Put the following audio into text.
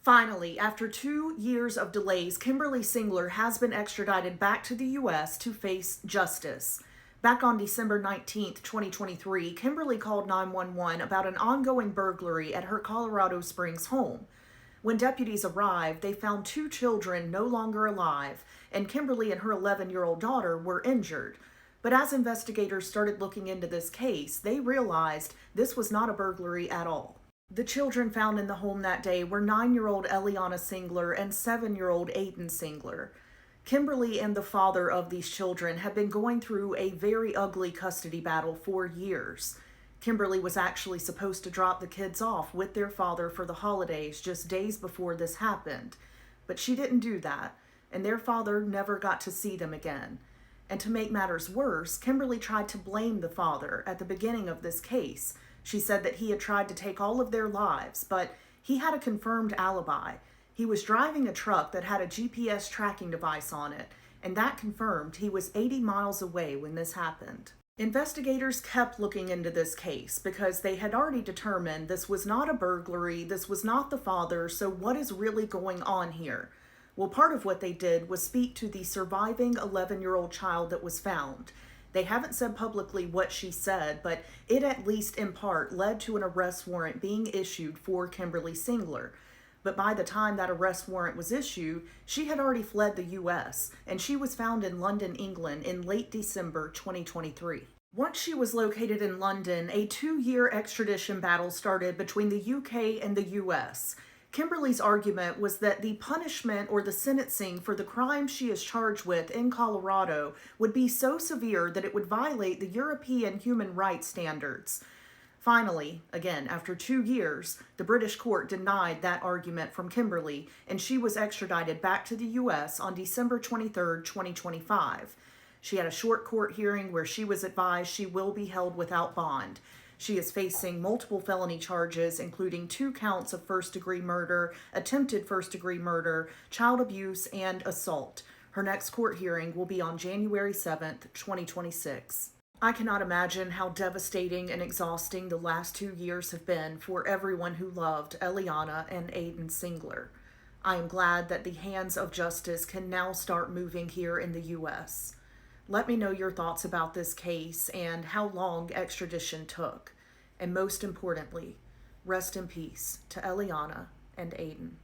Finally, after 2 years of delays, Kimberly Singler has been extradited back to the U.S. to face justice. Back on December 19th, 2023, Kimberly called 911 about an ongoing burglary at her Colorado Springs home. When deputies arrived, they found two children no longer alive, and Kimberly and her 11-year-old daughter were injured. But as investigators started looking into this case, they realized this was not a burglary at all. The children found in the home that day were 9-year-old Elianna Singler and 7-year-old Aden Singler. Kimberly and the father of these children had been going through a very ugly custody battle for years. Kimberly was actually supposed to drop the kids off with their father for the holidays just days before this happened, but she didn't do that, and their father never got to see them again. And to make matters worse, Kimberly tried to blame the father at the beginning of this case. She said that he had tried to take all of their lives, but he had a confirmed alibi. He was driving a truck that had a GPS tracking device on it, and that confirmed he was 80 miles away when this happened. Investigators kept looking into this case because they had already determined this was not a burglary, this was not the father, so what is really going on here? Well, part of what they did was speak to the surviving 11-year-old child that was found. They haven't said publicly what she said, but it at least in part led to an arrest warrant being issued for Kimberly Singler. But by the time that arrest warrant was issued, she had already fled the U.S., and she was found in London, England in late December 2023. Once she was located in London, a 2-year extradition battle started between the UK and the U.S. Kimberly's argument was that the punishment or the sentencing for the crime she is charged with in Colorado would be so severe that it would violate the European human rights standards. Finally, again, after 2 years, the British court denied that argument from Kimberly, and she was extradited back to the U.S. on December 23, 2025. She had a short court hearing where she was advised she will be held without bond. She is facing multiple felony charges, including 2 counts of first-degree murder, attempted first-degree murder, child abuse, and assault. Her next court hearing will be on January 7th, 2026. I cannot imagine how devastating and exhausting the last 2 years have been for everyone who loved Elianna and Aden Singler. I am glad that the hands of justice can now start moving here in the U.S. Let me know your thoughts about this case and how long extradition took. And most importantly, rest in peace to Elianna and Aden.